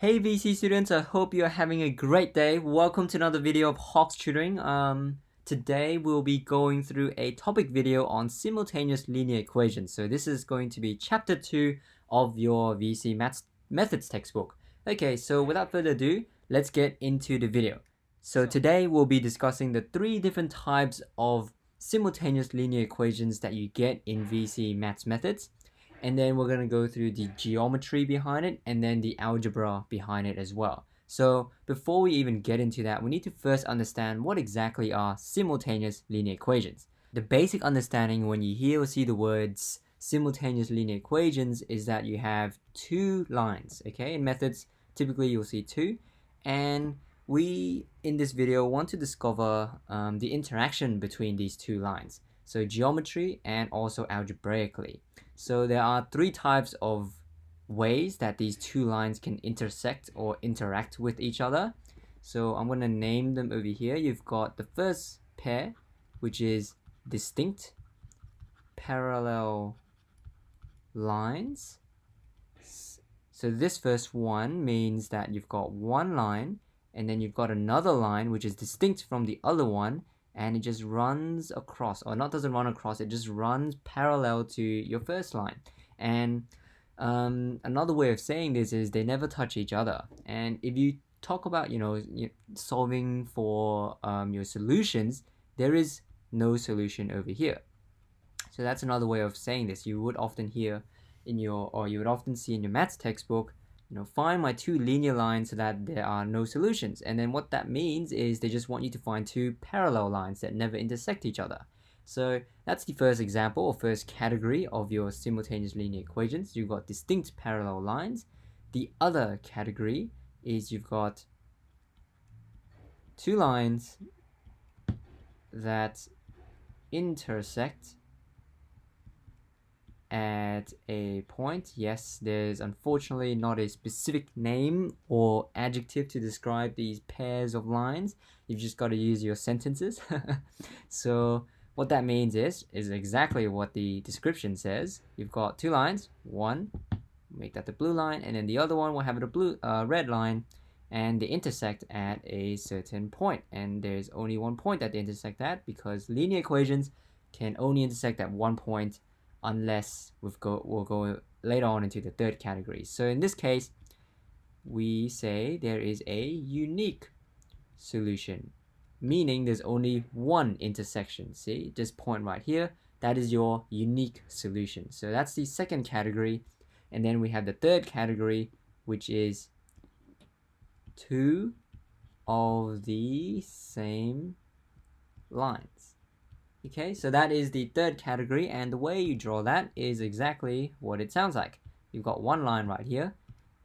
Hey VC students, I hope you're having a great day. Welcome to another video of hok'stutoring. Today we'll be going through a topic video on simultaneous linear equations. So this is going to be chapter 2 of your VCE Maths Methods textbook. Okay, so without further ado, let's get into the video. So today we'll be discussing the 3 different types of simultaneous linear equations that you get in VCE Maths Methods. And then we're going to go through the geometry behind it and then the algebra behind it as well. So before we even get into that, we need to first understand what exactly are simultaneous linear equations. The basic understanding when you hear or see the words simultaneous linear equations is that you have two lines, okay? In methods, typically you'll see two, and we in this video want to discover the interaction between these two lines. So geometry and also algebraically. So there are 3 types of ways that these two lines can intersect or interact with each other. So I'm going to name them over here. You've got the first pair, which is distinct parallel lines. So this first one means that you've got one line and then you've got another line which is distinct from the other one, and it just runs across, or not doesn't run across, it just runs parallel to your first line. And another way of saying this is they never touch each other. And if you talk about solving for your solutions, there is no solution over here. So that's another way of saying this. You would often hear you would often see in your maths textbook, find my 2 linear lines so that there are no solutions. And then what that means is they just want you to find 2 parallel lines that never intersect each other. So that's the first example or first category of your simultaneous linear equations. You've got distinct parallel lines. The other category is you've got 2 lines that intersect at a point. Yes, there's unfortunately not a specific name or adjective to describe these pairs of lines. You've just got to use your sentences. So what that means is exactly what the description says. You've got 2 lines, one, make that the blue line, and then the other one will have a red line, and they intersect at a certain point. And there's only one point that they intersect at, because linear equations can only intersect at one point unless we'll go later on into the third category. So in this case, we say there is a unique solution, meaning there's only one intersection. See, this point right here, that is your unique solution. So that's the second category. And then we have the third category, which is 2 of the same lines. Okay, so that is the third category, and the way you draw that is exactly what it sounds like. You've got one line right here,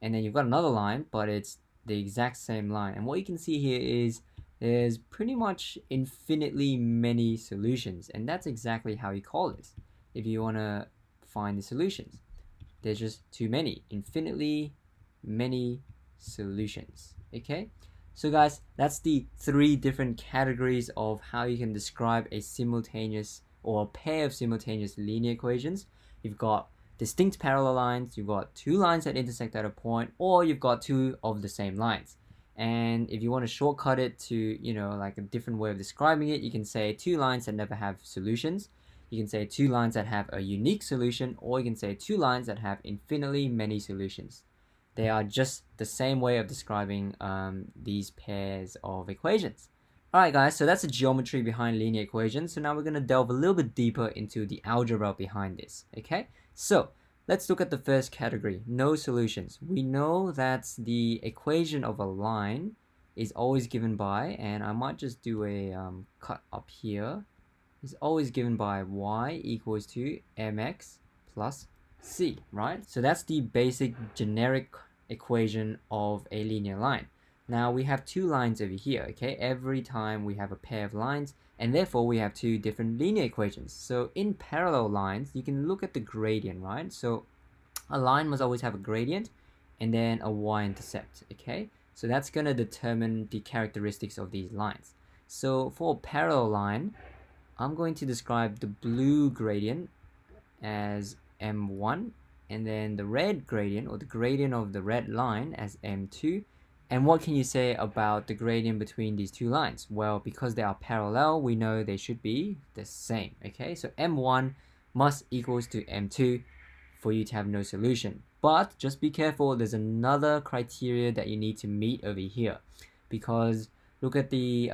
and then you've got another line, but it's the exact same line. And what you can see here is there's pretty much infinitely many solutions, and that's exactly how you call this. If you want to find the solutions, there's just too many, infinitely many solutions. Okay, so guys, that's the 3 different categories of how you can describe a simultaneous or a pair of simultaneous linear equations. You've got distinct parallel lines, you've got 2 lines that intersect at a point, or you've got 2 of the same lines. And if you want to shortcut it to, like a different way of describing it, you can say 2 lines that never have solutions. You can say 2 lines that have a unique solution, or you can say 2 lines that have infinitely many solutions. They are just the same way of describing these pairs of equations. Alright guys, so that's the geometry behind linear equations. So now we're going to delve a little bit deeper into the algebra behind this. Okay, so let's look at the first category, no solutions. We know that the equation of a line is always given by, and I might just do a cut up here, is always given by y equals to mx plus c, right? So that's the basic generic equation of a linear line. Now we have 2 lines over here, okay? Every time we have a pair of lines, and therefore we have 2 different linear equations. So in parallel lines, you can look at the gradient, right? So a line must always have a gradient and then a y-intercept, okay? So that's going to determine the characteristics of these lines. So for a parallel line, I'm going to describe the blue gradient as m1 and then the red gradient, or the gradient of the red line, as m2. And what can you say about the gradient between these two lines? Well, because they are parallel, we know they should be the same. Okay, so m1 must equals to m2 for you to have no solution. But just be careful, there's another criteria that you need to meet over here, because look at the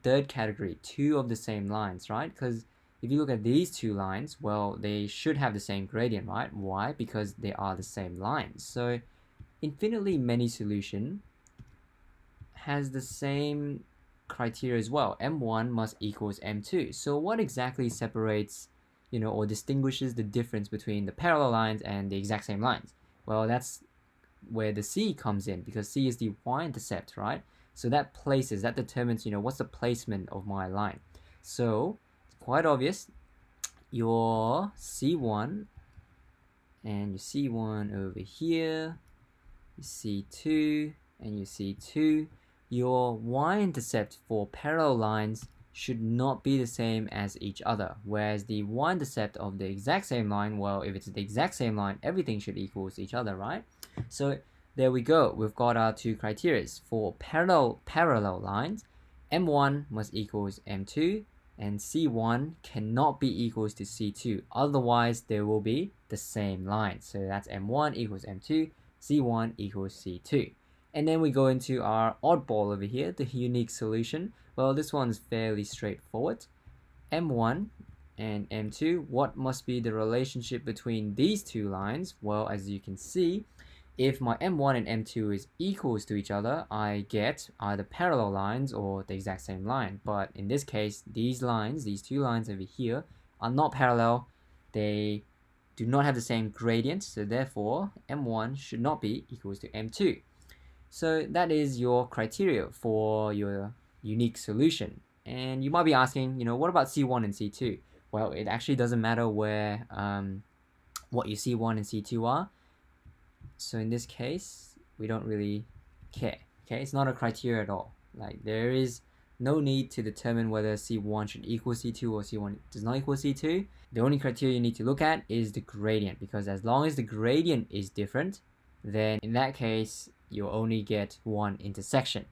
third category, two of the same lines, right? Because if you look at these two lines, well, they should have the same gradient, right? Why? Because they are the same lines. So infinitely many solution has the same criteria as well. m1 must equals m2. So what exactly separates, or distinguishes the difference between the parallel lines and the exact same lines? Well, that's where the c comes in, because c is the y-intercept, right? So that determines, what's the placement of my line. So it's quite obvious, your c1 and your c1 over here, your c2 and your c2, your y-intercept for parallel lines should not be the same as each other, whereas the y-intercept of the exact same line, well, if it's the exact same line, everything should equal each other, right? So there we go, we've got our two criteria. For parallel lines, m1 must equals m2, and c1 cannot be equals to c2, otherwise there will be the same line. So that's m1 equals m2, c1 equals c2. And then we go into our oddball over here, the unique solution. Well, this one's fairly straightforward. m1 and m2, what must be the relationship between these two lines? Well, as you can see, if my m1 and m2 is equals to each other, I get either parallel lines or the exact same line. But in this case, these two lines over here, are not parallel. They do not have the same gradient, so therefore m1 should not be equals to m2. So that is your criteria for your unique solution. And you might be asking, what about C1 and C2? Well, it actually doesn't matter where what your C1 and C2 are. So in this case, we don't really care. Okay, it's not a criteria at all. Like, there is no need to determine whether C1 should equal C2 or C1 does not equal C2. The only criteria you need to look at is the gradient, because as long as the gradient is different, then in that case, you'll only get one intersection.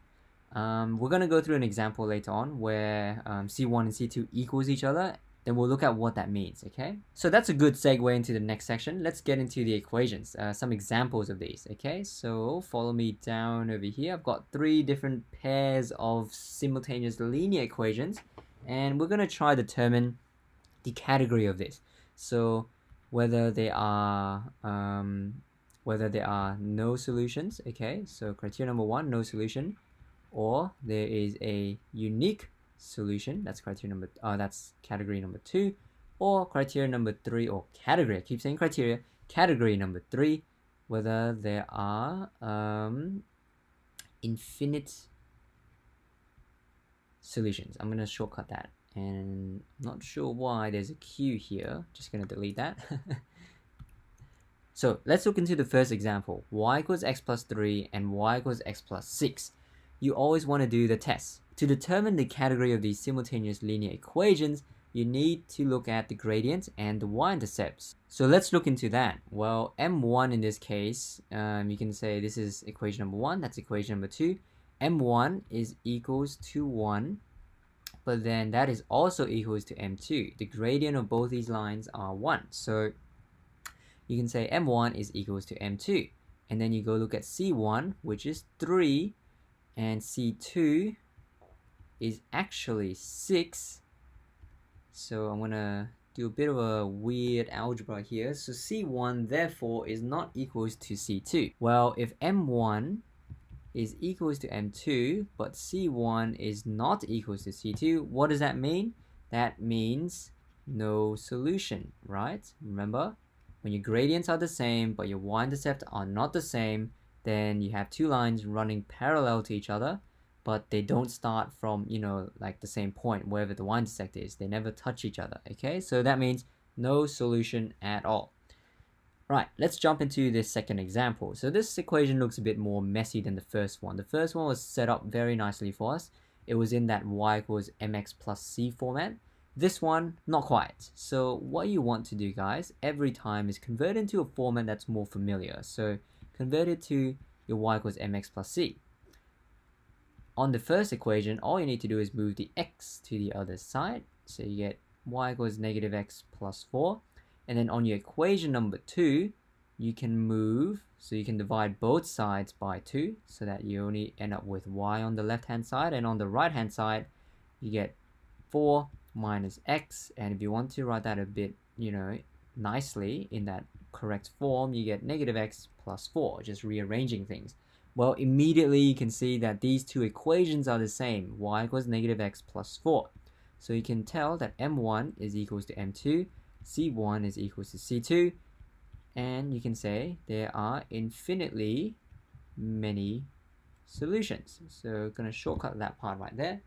We're going to go through an example later on where C1 and C2 equals each other. Then we'll look at what that means, okay? So that's a good segue into the next section. Let's get into the equations, some examples of these, okay? So follow me down over here. I've got 3 different pairs of simultaneous linear equations, and we're going to try to determine the category of this. So whether there are no solutions, okay? So criteria number 1, no solution, or there is a unique solution, that's that's category number 2, or criteria number 3, or category, I keep saying criteria, category number 3, whether there are infinite solutions. I'm going to shortcut that, and I'm not sure why there's a Q here, just going to delete that. So let's look into the first example, y equals x plus 3 and y equals x plus 6. You always want to do the test. To determine the category of these simultaneous linear equations, you need to look at the gradient and the y-intercepts. So let's look into that. Well, m1 in this case, you can say this is equation number 1, that's equation number 2. m1 is equals to 1, but then that is also equals to m2. The gradient of both these lines are 1. So you can say m1 is equals to m2. And then you go look at c1, which is 3, and c2 is actually 6. So I'm gonna do a bit of a weird algebra here. So c1 therefore is not equals to c2. Well, if m1 is equals to m2 but c1 is not equals to c2, what does that mean? That means no solution, right? Remember, when your gradients are the same but your y-intercept are not the same, then you have two lines running parallel to each other, but they don't start from, like the same point wherever the y-intercept is. They never touch each other, okay? So that means no solution at all. Right, let's jump into this second example. So this equation looks a bit more messy than the first one. The first one was set up very nicely for us. It was in that y equals mx plus c format. This one, not quite. So what you want to do, guys, every time is convert into a format that's more familiar. So convert it to your y equals mx plus c. On the first equation, all you need to do is move the x to the other side. So you get y equals negative x plus 4. And then on your equation number 2, you can move, so you can divide both sides by 2, so that you only end up with y on the left-hand side. And on the right-hand side, you get 4 minus x. And if you want to write that a bit, nicely in that correct form, you get negative x plus 4, just rearranging things. Well, immediately you can see that these two equations are the same. Y equals negative x plus 4. So you can tell that m1 is equals to m2, c1 is equals to c2, and you can say there are infinitely many solutions. So going to shortcut that part right there.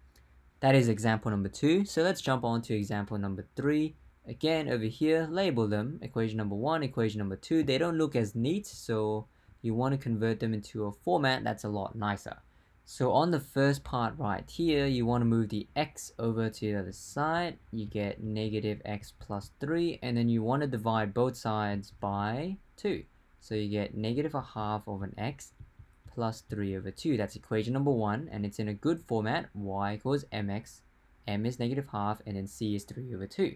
That is example number 2. So let's jump on to example number 3. Again, over here, label them equation number 1, equation number 2. They don't look as neat, so you want to convert them into a format that's a lot nicer. So on the first part right here, you want to move the x over to the other side. You get negative x plus 3, and then you want to divide both sides by 2. So you get negative a half of an x plus 3 over 2. That's equation number 1, and it's in a good format. Y equals mx, m is negative half, and then c is 3 over 2.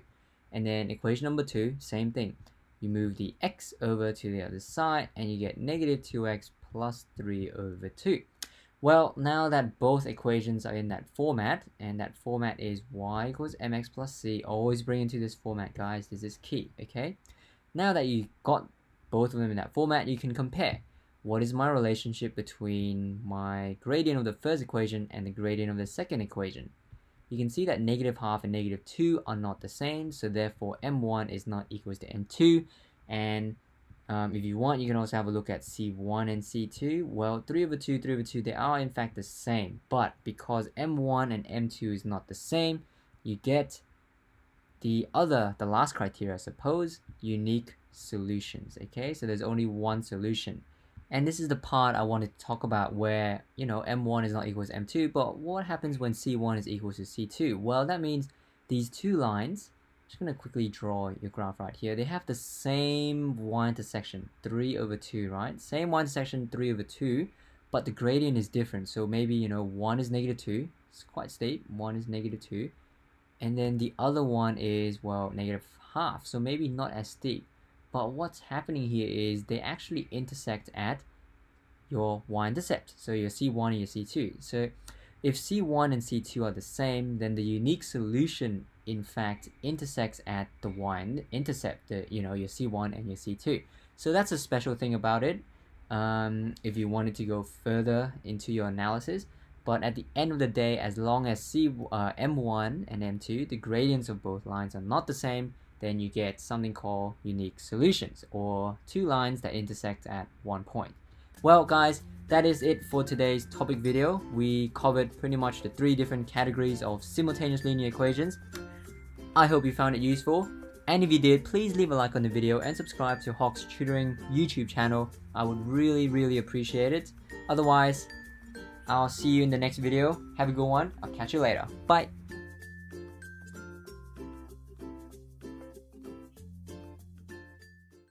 And then equation number 2, same thing. You move the x over to the other side, and you get negative 2x plus 3 over 2. Well, now that both equations are in that format, and that format is y equals mx plus c, always bring into this format, guys. This is key, okay? Now that you got both of them in that format, you can compare. What is my relationship between my gradient of the first equation and the gradient of the second equation? You can see that negative half and negative 2 are not the same, so therefore m1 is not equals to m2. And if you want, you can also have a look at c1 and c2. Well, 3 over 2, 3 over 2, they are in fact the same. But because m1 and m2 is not the same, you get the last criteria, I suppose, unique solutions. Okay, so there's only one solution. And this is the part I wanted to talk about where, m1 is not equal to m2, but what happens when c1 is equal to c2? Well, that means these two lines, I'm just going to quickly draw your graph right here. They have the same y-intersection, 3 over 2, right? Same y-intersection, 3 over 2, but the gradient is different. So maybe, 1 is negative 2. It's quite steep. 1 is negative 2. And then the other one is, well, negative half. So maybe not as steep. But what's happening here is they actually intersect at your y-intercept. So your C1 and your C2. So if C1 and C2 are the same, then the unique solution, in fact, intersects at the y-intercept, your C1 and your C2. So that's a special thing about it. If you wanted to go further into your analysis. But at the end of the day, as long as M1 and M2, the gradients of both lines are not the same, then you get something called unique solutions, or two lines that intersect at one point. Well, guys, that is it for today's topic video. We covered pretty much the 3 different categories of simultaneous linear equations. I hope you found it useful, and if you did, please leave a like on the video and subscribe to Hok's Tutoring YouTube channel. I would really appreciate it. Otherwise, I'll see you in the next video. Have a good one. I'll catch you later. Bye.